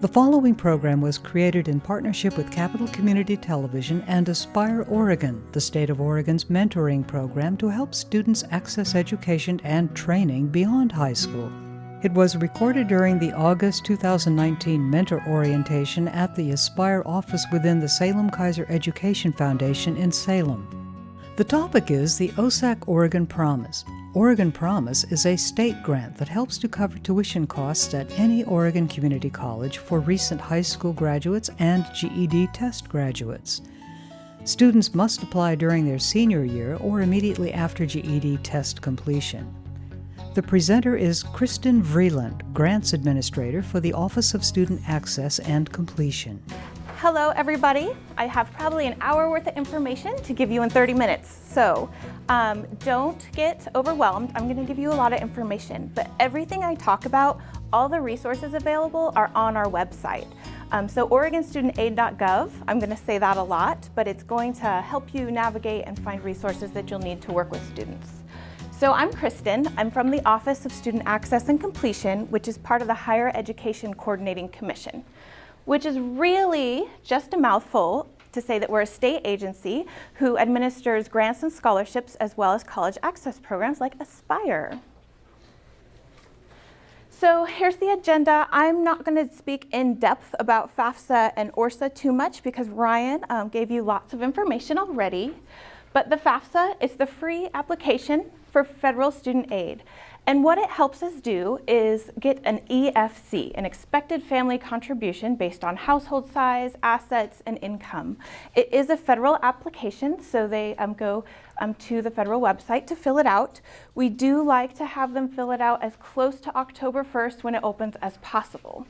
The following program was created in partnership with Capital Community Television and Aspire Oregon, the state of Oregon's mentoring program to help students access education and training beyond high school. It was recorded during the August 2019 mentor orientation at the Aspire office within the Salem-Keizer Education Foundation in Salem. The topic is the ORSAC Oregon Promise. Oregon Promise is a state grant that helps to cover tuition costs at any Oregon community college for recent high school graduates and GED test graduates. Students must apply during their senior year or immediately after GED test completion. The presenter is Kristen Vreeland, Grants Administrator for the Office of Student Access and Completion. Hello everybody. I have probably an hour worth of information to give you in 30 minutes. So don't get overwhelmed. I'm going to give you a lot of information, but everything I talk about, all the resources available are on our website. So OregonStudentAid.gov, I'm going to say that a lot, but it's going to help you navigate and find resources that you'll need to work with students. So I'm Kristen. I'm from the Office of Student Access and Completion, which is part of the Higher Education Coordinating Commission, which is really just a mouthful to say that we're a state agency who administers grants and scholarships as well as college access programs like Aspire. So here's the agenda. I'm not going to speak in depth about FAFSA and ORSA too much because Ryan gave you lots of information already. But the FAFSA is the free application for federal student aid. And what it helps us do is get an EFC, an expected family contribution based on household size, assets, and income. It is a federal application, so they go to the federal website to fill it out. We do like to have them fill it out as close to October 1st when it opens as possible.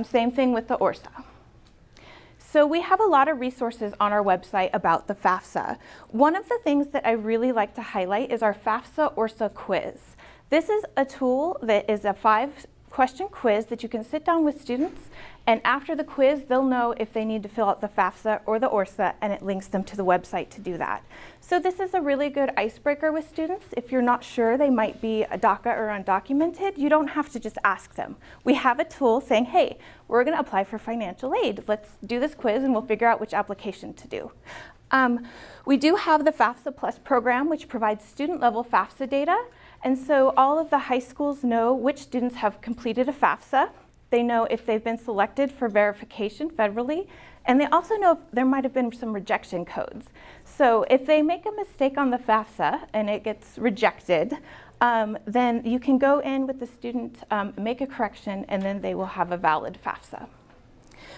Same thing with the ORSA. So we have a lot of resources on our website about the FAFSA. One of the things that I really like to highlight is our FAFSA ORSA quiz. This is a tool that is a 5-question quiz that you can sit down with students, and after the quiz, they'll know if they need to fill out the FAFSA or the ORSA, and it links them to the website to do that. So this is a really good icebreaker with students. If you're not sure they might be a DACA or undocumented, you don't have to just ask them. We have a tool saying, hey, we're going to apply for financial aid. Let's do this quiz, and we'll figure out which application to do. We do have the FAFSA Plus program, which provides student-level FAFSA data. And so all of the high schools know which students have completed a FAFSA. They know if they've been selected for verification federally, and they also know if there might have been some rejection codes. So if they make a mistake on the FAFSA and it gets rejected, then you can go in with the student, make a correction, and then they will have a valid FAFSA.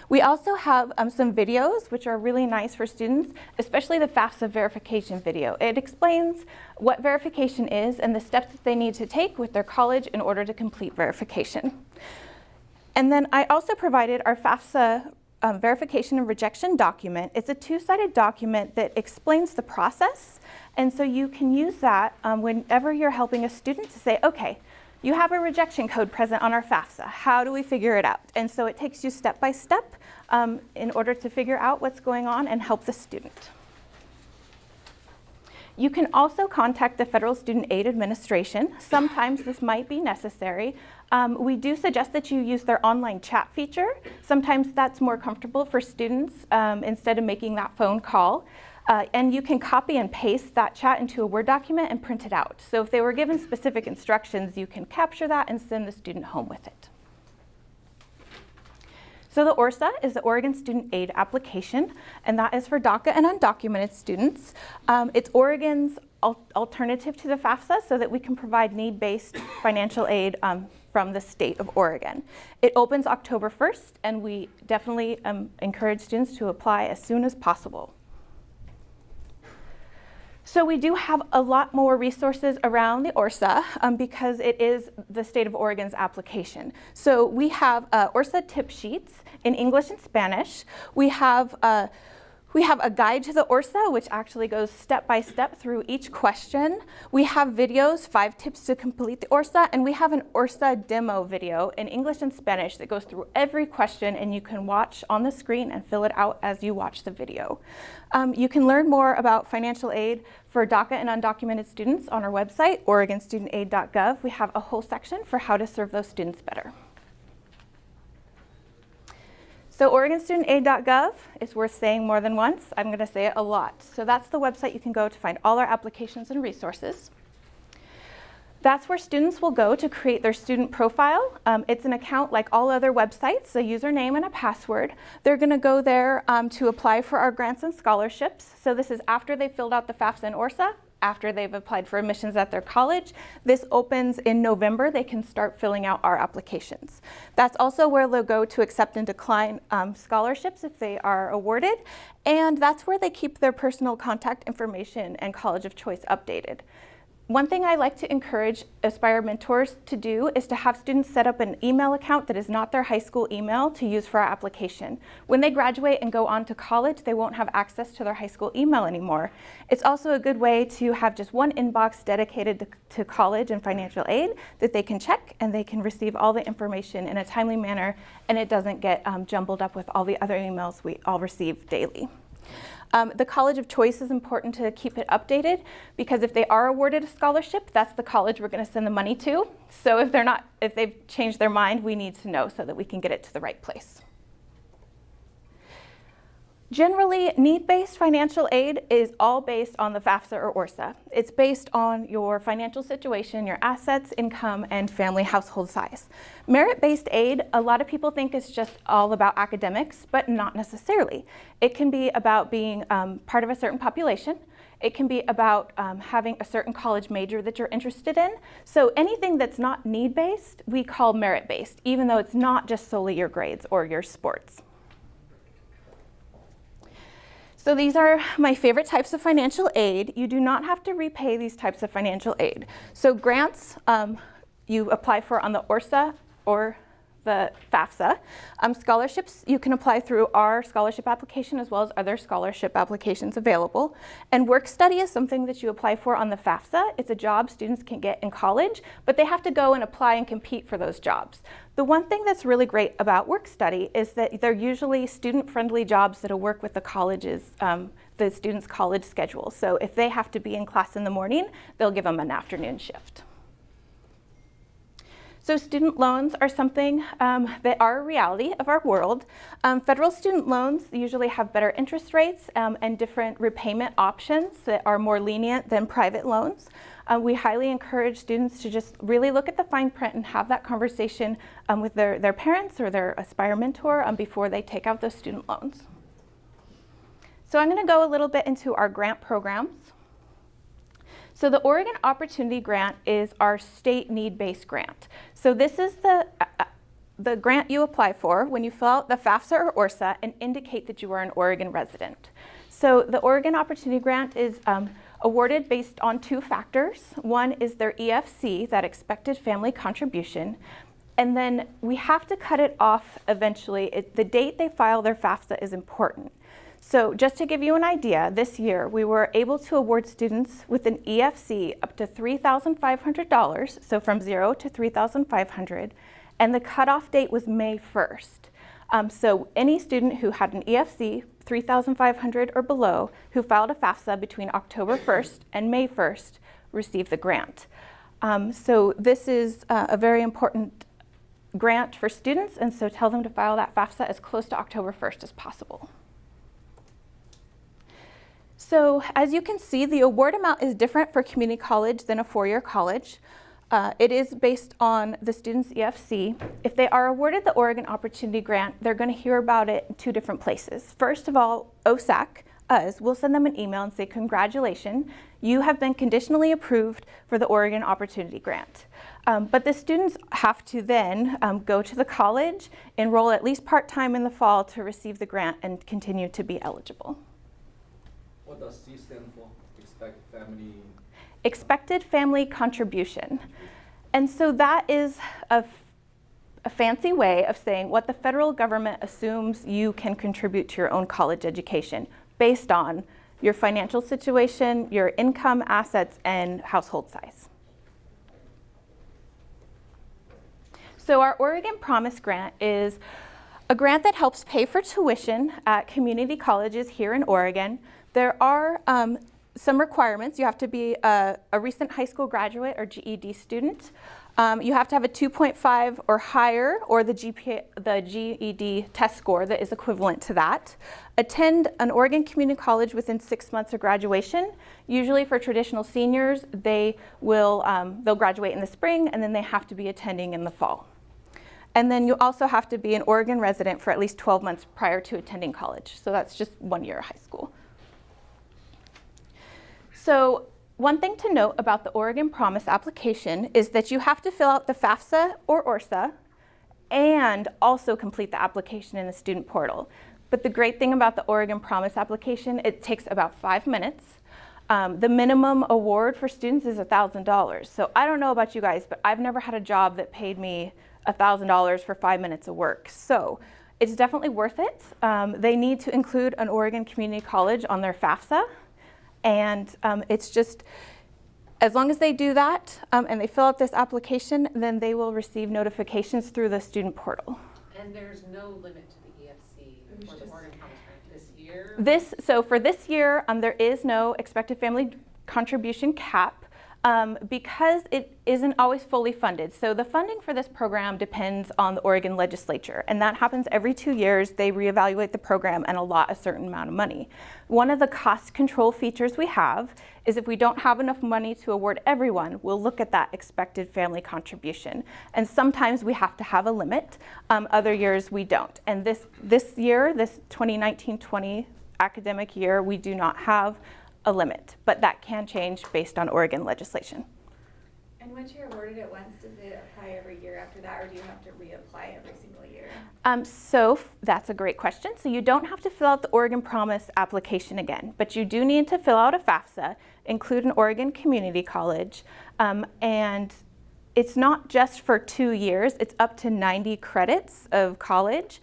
We also have some videos which are really nice for students, especially the FAFSA verification video. It explains what verification is and the steps that they need to take with their college in order to complete verification. And then I also provided our FAFSA verification and rejection document. It's a 2-sided document that explains the process, and so you can use that whenever you're helping a student to say, okay, you have a rejection code present on our FAFSA. How do we figure it out? And so it takes you step by step in order to figure out what's going on and help the student. You can also contact the Federal Student Aid Administration. Sometimes this might be necessary. We do suggest that you use their online chat feature. Sometimes that's more comfortable for students instead of making that phone call. And you can copy and paste that chat into a Word document and print it out. So if they were given specific instructions, you can capture that and send the student home with it. So the ORSA is the Oregon Student Aid Application, and that is for DACA and undocumented students. It's Oregon's alternative to the FAFSA so that we can provide need-based financial aid from the state of Oregon. It opens October 1st, and we definitely encourage students to apply as soon as possible. So we do have a lot more resources around the ORSA because it is the state of Oregon's application. So we have ORSA tip sheets in English and Spanish. We have a guide to the ORSA, which actually goes step by step through each question. We have videos, 5 tips to complete the ORSA, and we have an ORSA demo video in English and Spanish that goes through every question, and you can watch on the screen and fill it out as you watch the video. You can learn more about financial aid for DACA and undocumented students on our website, OregonStudentAid.gov. We have a whole section for how to serve those students better. So OregonStudentAid.gov is worth saying more than once. I'm going to say it a lot. So that's the website you can go to find all our applications and resources. That's where students will go to create their student profile. It's an account like all other websites, a username and a password. They're going to go there to apply for our grants and scholarships. So this is after they've filled out the FAFSA and ORSA, after they've applied for admissions at their college. This opens in November. They can start filling out our applications. That's also where they'll go to accept and decline scholarships if they are awarded. And that's where they keep their personal contact information and college of choice updated. One thing I like to encourage Aspire mentors to do is to have students set up an email account that is not their high school email to use for our application. When they graduate and go on to college, they won't have access to their high school email anymore. It's also a good way to have just one inbox dedicated to college and financial aid that they can check, and they can receive all the information in a timely manner, and it doesn't get jumbled up with all the other emails we all receive daily. The college of choice is important to keep it updated, because if they are awarded a scholarship, that's the college we're going to send the money to. So if they've changed their mind, we need to know so that we can get it to the right place. Generally, need-based financial aid is all based on the FAFSA or ORSA. It's based on your financial situation, your assets, income, and family household size. Merit-based aid, a lot of people think it's just all about academics, but not necessarily. It can be about being part of a certain population. It can be about having a certain college major that you're interested in. So anything that's not need-based, we call merit-based, even though it's not just solely your grades or your sports. So these are my favorite types of financial aid. You do not have to repay these types of financial aid. So grants, you apply for on the ORSA or the FAFSA. Scholarships, you can apply through our scholarship application as well as other scholarship applications available. And work study is something that you apply for on the FAFSA. It's a job students can get in college, but they have to go and apply and compete for those jobs. The one thing that's really great about work study is that they're usually student-friendly jobs that'll work with the college's, the students' college schedule. So if they have to be in class in the morning, they'll give them an afternoon shift. So student loans are something that are a reality of our world. Federal student loans usually have better interest rates and different repayment options that are more lenient than private loans. We highly encourage students to just really look at the fine print and have that conversation with their parents or their Aspire mentor before they take out those student loans. So I'm going to go a little bit into our grant programs. So the Oregon Opportunity Grant is our state need-based grant. So this is the grant you apply for when you fill out the FAFSA or ORSA and indicate that you are an Oregon resident. So the Oregon Opportunity Grant is awarded based on two factors. One is their EFC, that expected family contribution, and then we have to cut it off eventually. The date they file their FAFSA is important. So just to give you an idea, this year we were able to award students with an EFC up to $3,500, so from 0 to $3,500, and the cutoff date was May 1st. So any student who had an EFC, $3,500 or below, who filed a FAFSA between October 1st and May 1st received the grant. So this is a very important grant for students, and so tell them to file that FAFSA as close to October 1st as possible. So as you can see, the award amount is different for community college than a four-year college. It is based on the student's EFC. If they are awarded the Oregon Opportunity Grant, they're going to hear about it in two different places. First of all, ORSAC, us, will send them an email and say, congratulations, you have been conditionally approved for the Oregon Opportunity Grant. But the students have to then go to the college, enroll at least part-time in the fall to receive the grant and continue to be eligible. What does C stand for? Expected family contribution. And so that is a fancy way of saying what the federal government assumes you can contribute to your own college education based on your financial situation, your income, assets, and household size. So our Oregon Promise Grant is a grant that helps pay for tuition at community colleges here in Oregon. There are some requirements. You have to be a recent high school graduate or GED student. You have to have a 2.5 or higher, or the GED test score that is equivalent to that. Attend an Oregon Community College within 6 months of graduation. Usually for traditional seniors, they'll graduate in the spring, and then they have to be attending in the fall. And then you also have to be an Oregon resident for at least 12 months prior to attending college. So that's just 1 year of high school. So one thing to note about the Oregon Promise application is that you have to fill out the FAFSA or ORSA and also complete the application in the student portal. But the great thing about the Oregon Promise application, it takes about 5 minutes. The minimum award for students is $1,000. So I don't know about you guys, but I've never had a job that paid me $1,000 for 5 minutes of work. So it's definitely worth it. They need to include an Oregon Community College on their FAFSA. And it's just, as long as they do that and they fill out this application, then they will receive notifications through the student portal. And there's no limit to the EFC for the Oregon Promise Grant this year? So for this year, there is no expected family contribution cap. Because it isn't always fully funded. So the funding for this program depends on the Oregon legislature, and that happens every 2 years. They reevaluate the program and allot a certain amount of money. One of the cost control features we have is if we don't have enough money to award everyone, we'll look at that expected family contribution. And sometimes we have to have a limit. Other years we don't. And this year, this 2019-20 academic year, we do not have a limit, but that can change based on Oregon legislation. And once you're awarded it once, does it apply every year after that, or do you have to reapply every single year? So that's a great question. So you don't have to fill out the Oregon Promise application again, but you do need to fill out a FAFSA, include an Oregon Community College, and it's not just for 2 years, it's up to 90 credits of college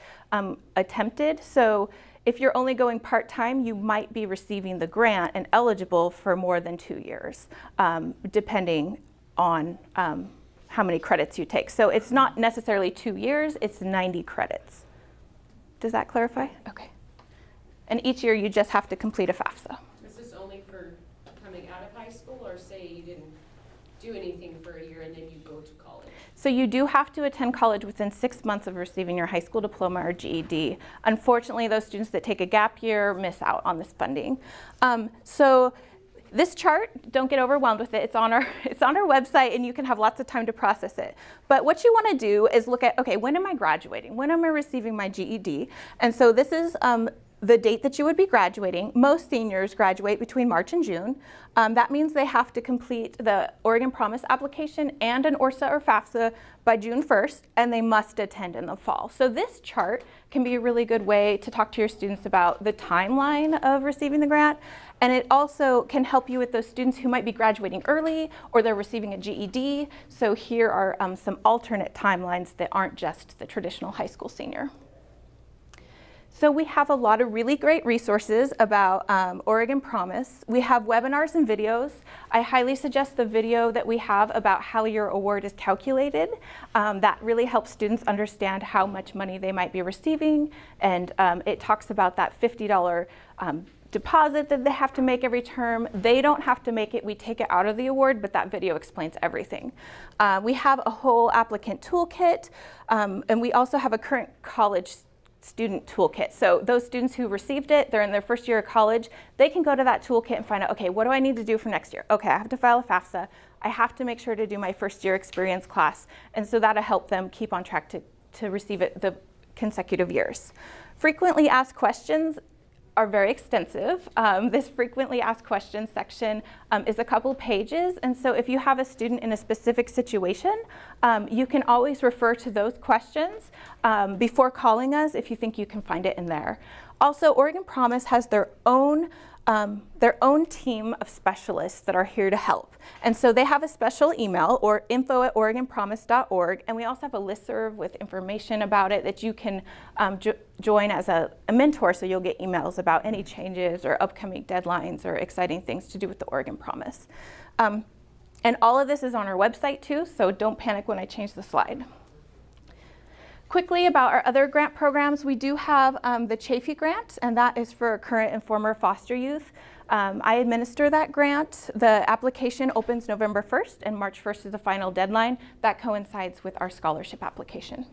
attempted. So if you're only going part-time, you might be receiving the grant and eligible for more than 2 years, depending on how many credits you take. So it's not necessarily 2 years, it's 90 credits. Does that clarify? Okay. And each year you just have to complete a FAFSA. Is this only for coming out of high school, or say you didn't do anything for a year and then you go to college? So you do have to attend college within 6 months of receiving your high school diploma or GED. Unfortunately, those students that take a gap year miss out on this funding. So this chart, don't get overwhelmed with it. It's on our website, and you can have lots of time to process it. But what you want to do is look at, okay, when am I graduating? When am I receiving my GED? And so this is the date that you would be graduating. Most seniors graduate between March and June. That means they have to complete the Oregon Promise application and an ORSA or FAFSA by June 1st, and they must attend in the fall. So this chart can be a really good way to talk to your students about the timeline of receiving the grant, and it also can help you with those students who might be graduating early or they're receiving a GED. So here are some alternate timelines that aren't just the traditional high school senior. So we have a lot of really great resources about Oregon Promise. We have webinars and videos. I highly suggest the video that we have about how your award is calculated. That really helps students understand how much money they might be receiving, and it talks about that $50 deposit that they have to make every term. They don't have to make it, we take it out of the award, but that video explains everything. We have a whole applicant toolkit, and we also have a current college student toolkit. So those students who received it, they're in their first year of college, they can go to that toolkit and find out, okay, what do I need to do for next year? Okay, I have to file a FAFSA. I have to make sure to do my first year experience class. And so that'll help them keep on track to receive it the consecutive years. Frequently asked questions are very extensive. This frequently asked questions section is a couple pages, and so if you have a student in a specific situation, you can always refer to those questions before calling us if you think you can find it in there. Also, Oregon Promise has their own team of specialists that are here to help. And so they have a special email, or info@oregonpromise.org, and we also have a listserv with information about it that you can join as a mentor, so you'll get emails about any changes or upcoming deadlines or exciting things to do with the Oregon Promise. And all of this is on our website too, so don't panic when I change the slide. Quickly about our other grant programs, we do have the Chafee Grant, and that is for current and former foster youth. I administer that grant. The application opens November 1st, and March 1st is the final deadline. That coincides with our scholarship application.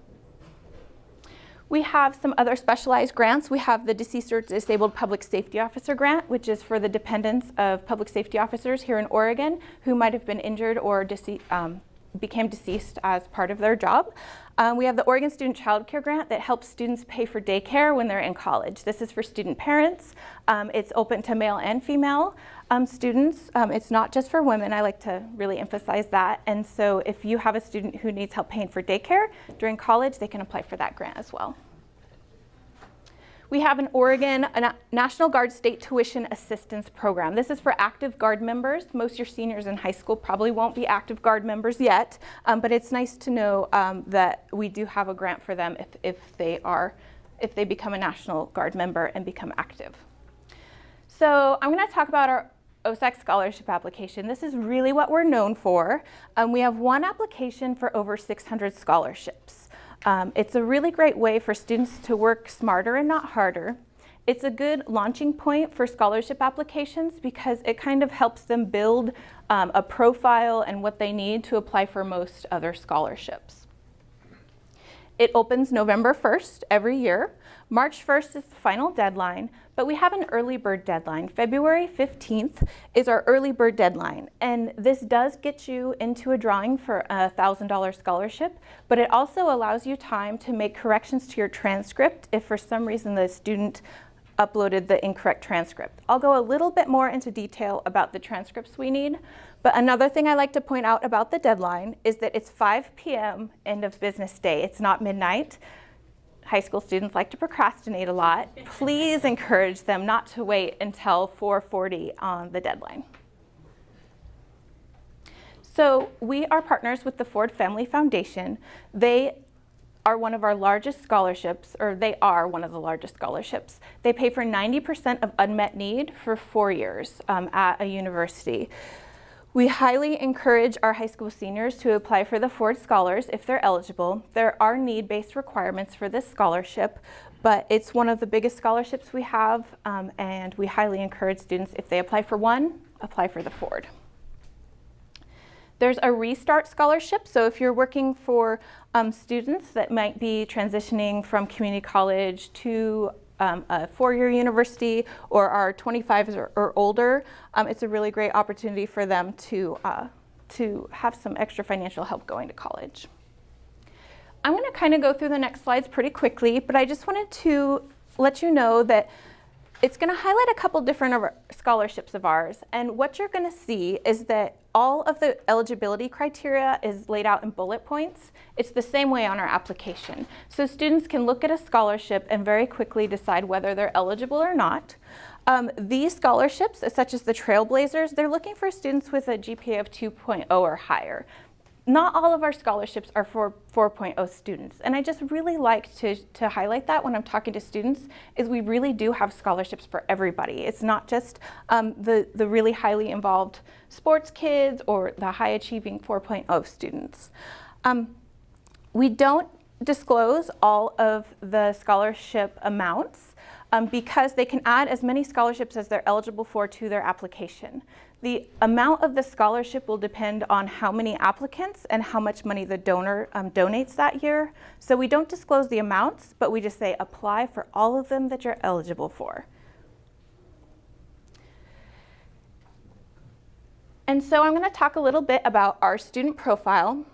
We have some other specialized grants. We have the Deceased or Disabled Public Safety Officer Grant, which is for the dependents of public safety officers here in Oregon who might have been injured or became deceased as part of their job. We have the Oregon Student Child Care Grant that helps students pay for daycare when they're in college. This is for student parents. It's open to male and female students. It's not just for women. I like to really emphasize that. And so if you have a student who needs help paying for daycare during college, they can apply for that grant as well. We have an Oregon National Guard State Tuition Assistance Program. This is for active Guard members. Most of your seniors in high school probably won't be active Guard members yet, but it's nice to know that we do have a grant for them if they become a National Guard member and become active. So I'm going to talk about our ORSAC scholarship application. This is really what we're known for. We have one application for over 600 scholarships. It's a really great way for students to work smarter and not harder. It's a good launching point for scholarship applications because it kind of helps them build a profile and what they need to apply for most other scholarships. It opens November 1st every year. March 1st is the final deadline, but we have an early bird deadline. February 15th is our early bird deadline, and this does get you into a drawing for a $1,000 scholarship, but it also allows you time to make corrections to your transcript if for some reason the student uploaded the incorrect transcript. I'll go a little bit more into detail about the transcripts we need, but another thing I like to point out about the deadline is that it's 5 p.m. end of business day. It's not midnight. High school students like to procrastinate a lot. Please encourage them not to wait until 4:40 on the deadline. So we are partners with the Ford Family Foundation. They are one of our largest scholarships, or they are one of the largest scholarships. They pay for 90% of unmet need for 4 years at a university. We highly encourage our high school seniors to apply for the Ford Scholars if they're eligible. There are need-based requirements for this scholarship, but it's one of the biggest scholarships we have, and we highly encourage students, if they apply for one, apply for the Ford. There's a Restart Scholarship, so if you're working for students that might be transitioning from community college to a four-year university or are 25 or older, it's a really great opportunity for them to have some extra financial help going to college. I'm going to kind of go through the next slides pretty quickly, but I just wanted to let you know that it's going to highlight a couple different scholarships of ours, and what you're going to see is that all of the eligibility criteria is laid out in bullet points. It's the same way on our application. So students can look at a scholarship and very quickly decide whether they're eligible or not. These scholarships, such as the Trailblazers, they're looking for students with a GPA of 2.0 or higher. Not all of our scholarships are for 4.0 students, and I just really like to highlight that when I'm talking to students, is we really do have scholarships for everybody. It's not just the really highly involved sports kids or the high achieving 4.0 students. We don't disclose all of the scholarship amounts because they can add as many scholarships as they're eligible for to their application. The amount of the scholarship will depend on how many applicants and how much money the donor donates that year. So we don't disclose the amounts, but we just say apply for all of them that you're eligible for. And so I'm going to talk a little bit about our student profile.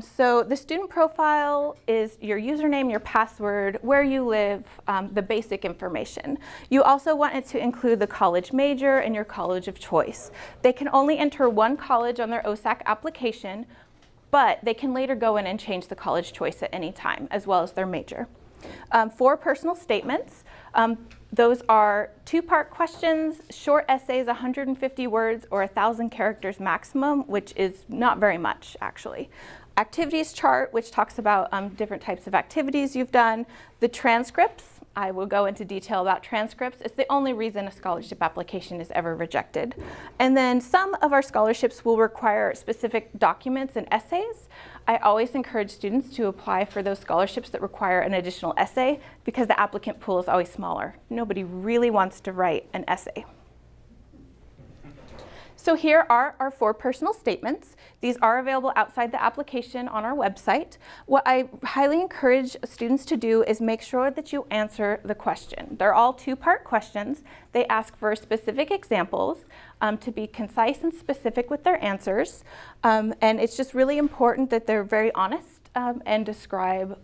So the student profile is your username, your password, where you live, the basic information. You also want it to include the college major and your college of choice. They can only enter one college on their ORSAC application, but they can later go in and change the college choice at any time, as well as their major. 4 personal statements. Those are 2-part questions, short essays, 150 words or 1,000 characters maximum, which is not very much, actually. Activities chart, which talks about different types of activities you've done. The transcripts, I will go into detail about transcripts. It's the only reason a scholarship application is ever rejected. And then some of our scholarships will require specific documents and essays. I always encourage students to apply for those scholarships that require an additional essay because the applicant pool is always smaller. Nobody really wants to write an essay. So here are our 4 personal statements. These are available outside the application on our website. What I highly encourage students to do is make sure that you answer the question. They're all 2-part questions. They ask for specific examples to be concise and specific with their answers. And it's just really important that they're very honest and describe,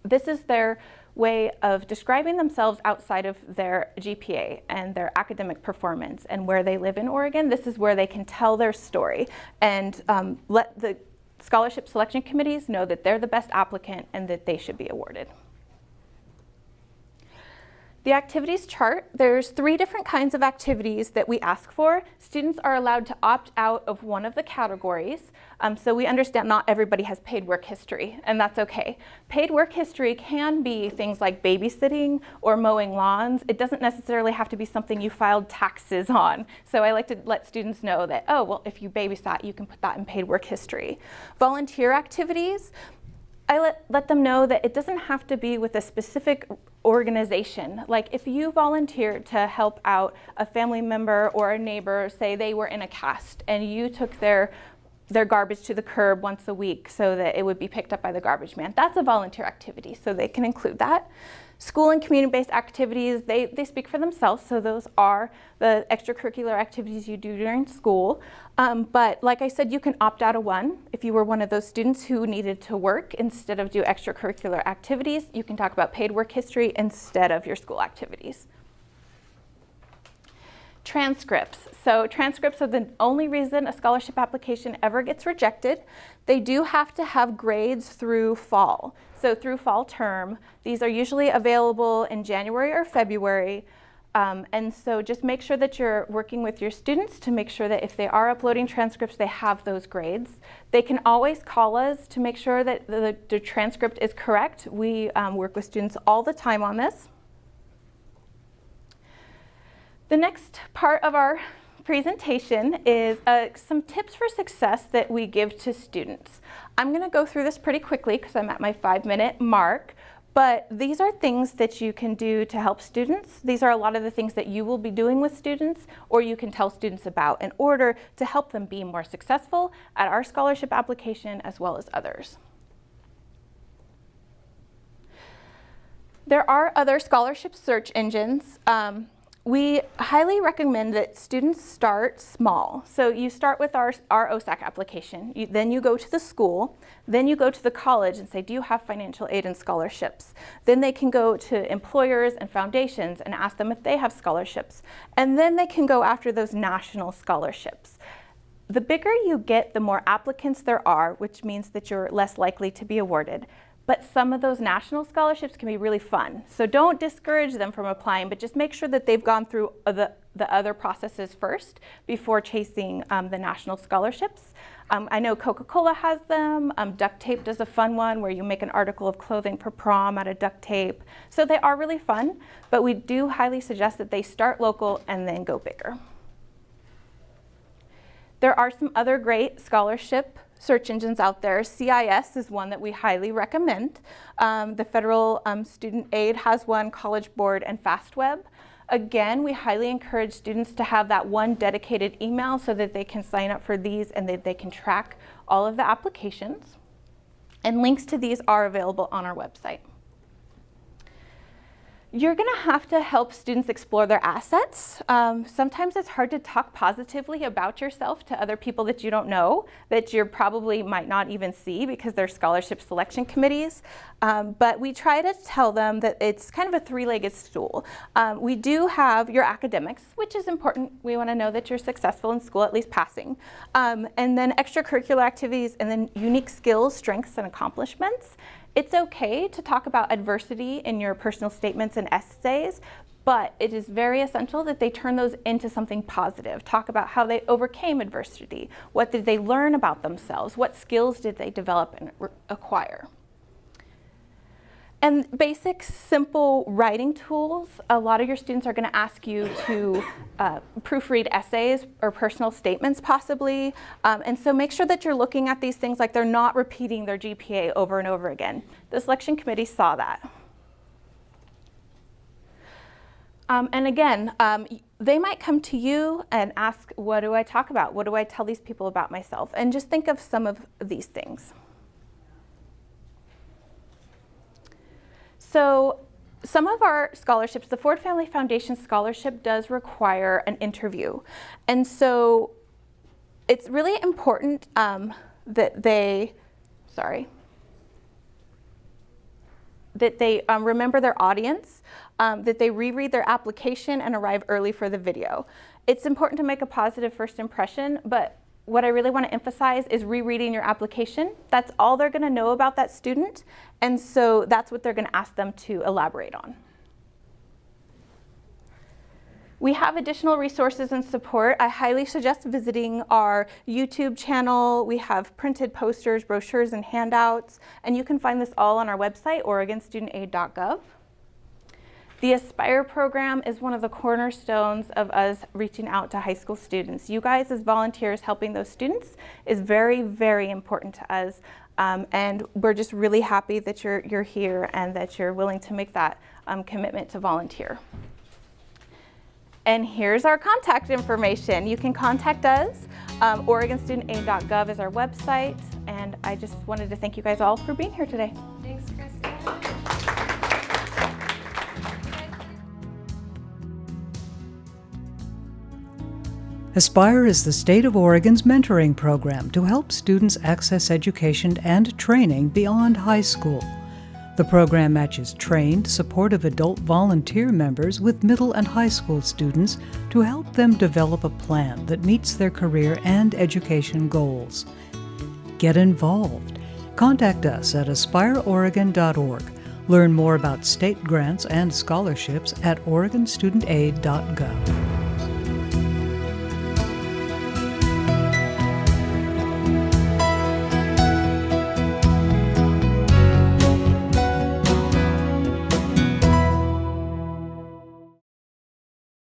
this is their way of describing themselves outside of their GPA and their academic performance and where they live in Oregon. This is where they can tell their story and let the scholarship selection committees know that they're the best applicant and that they should be awarded. The activities chart, there's 3 different kinds of activities that we ask for. Students are allowed to opt out of one of the categories. So we understand not everybody has paid work history, and that's okay. Paid work history can be things like babysitting or mowing lawns. It doesn't necessarily have to be something you filed taxes on. So I like to let students know that, oh, well, if you babysat, you can put that in paid work history. Volunteer activities, I let them know that it doesn't have to be with a specific organization. Like if you volunteer to help out a family member or a neighbor, say they were in a cast and you took their garbage to the curb once a week so that it would be picked up by the garbage man. That's a volunteer activity, so they can include that. School and community-based activities, they speak for themselves, so those are the extracurricular activities you do during school. But like I said, you can opt out of one. If you were one of those students who needed to work instead of do extracurricular activities, you can talk about paid work history instead of your school activities. Transcripts. So transcripts are the only reason a scholarship application ever gets rejected. They do have to have grades through fall. So through fall term, these are usually available in January or February. And so just make sure that you're working with your students to make sure that if they are uploading transcripts, they have those grades. They can always call us to make sure that the transcript is correct. We work with students all the time on this. The next part of our presentation is some tips for success that we give to students. I'm going to go through this pretty quickly because I'm at my 5-minute mark, but these are things that you can do to help students. These are a lot of the things that you will be doing with students or you can tell students about in order to help them be more successful at our scholarship application as well as others. There are other scholarship search engines. We highly recommend that students start small. So you start with our ORSAC application, then you go to the school, then you go to the college and say, do you have financial aid and scholarships? Then they can go to employers and foundations and ask them if they have scholarships. And then they can go after those national scholarships. The bigger you get, the more applicants there are, which means that you're less likely to be awarded. But some of those national scholarships can be really fun. So don't discourage them from applying, but just make sure that they've gone through the other processes first before chasing the national scholarships. I know Coca-Cola has them. Duct Tape does a fun one where you make an article of clothing for prom out of duct tape. So they are really fun, but we do highly suggest that they start local and then go bigger. There are some other great scholarship search engines out there. CIS is one that we highly recommend. The Federal Student Aid has one, College Board, and FastWeb. Again, we highly encourage students to have that one dedicated email so that they can sign up for these and that they can track all of the applications. And links to these are available on our website. You're going to have to help students explore their assets. Sometimes it's hard to talk positively about yourself to other people that you don't know, that you probably might not even see because they're scholarship selection committees. But we try to tell them that it's kind of a 3-legged stool. We do have your academics, which is important. We want to know that you're successful in school, at least passing. And then extracurricular activities, and then unique skills, strengths, and accomplishments. It's okay to talk about adversity in your personal statements and essays, but it is very essential that they turn those into something positive. Talk about how they overcame adversity. What did they learn about themselves? What skills did they develop and acquire? And basic, simple writing tools. A lot of your students are going to ask you to proofread essays or personal statements possibly. And so make sure that you're looking at these things like they're not repeating their GPA over and over again. The selection committee saw that. And again, they might come to you and ask, what do I talk about? What do I tell these people about myself? And just think of some of these things. So some of our scholarships, the Ford Family Foundation Scholarship does require an interview. And so it's really important that they remember their audience, that they reread their application and arrive early for the video. It's important to make a positive first impression, but what I really want to emphasize is rereading your application. That's all they're going to know about that student, and so that's what they're going to ask them to elaborate on. We have additional resources and support. I highly suggest visiting our YouTube channel. We have printed posters, brochures, and handouts, and you can find this all on our website, OregonStudentAid.gov. The Aspire program is one of the cornerstones of us reaching out to high school students. You guys as volunteers helping those students is very, very important to us. And we're just really happy that you're here and that you're willing to make that commitment to volunteer. And here's our contact information. You can contact us. OregonStudentAid.gov is our website. And I just wanted to thank you guys all for being here today. Thanks, Kristen. Aspire is the state of Oregon's mentoring program to help students access education and training beyond high school. The program matches trained, supportive adult volunteer members with middle and high school students to help them develop a plan that meets their career and education goals. Get involved. Contact us at aspireoregon.org. Learn more about state grants and scholarships at OregonStudentAid.gov.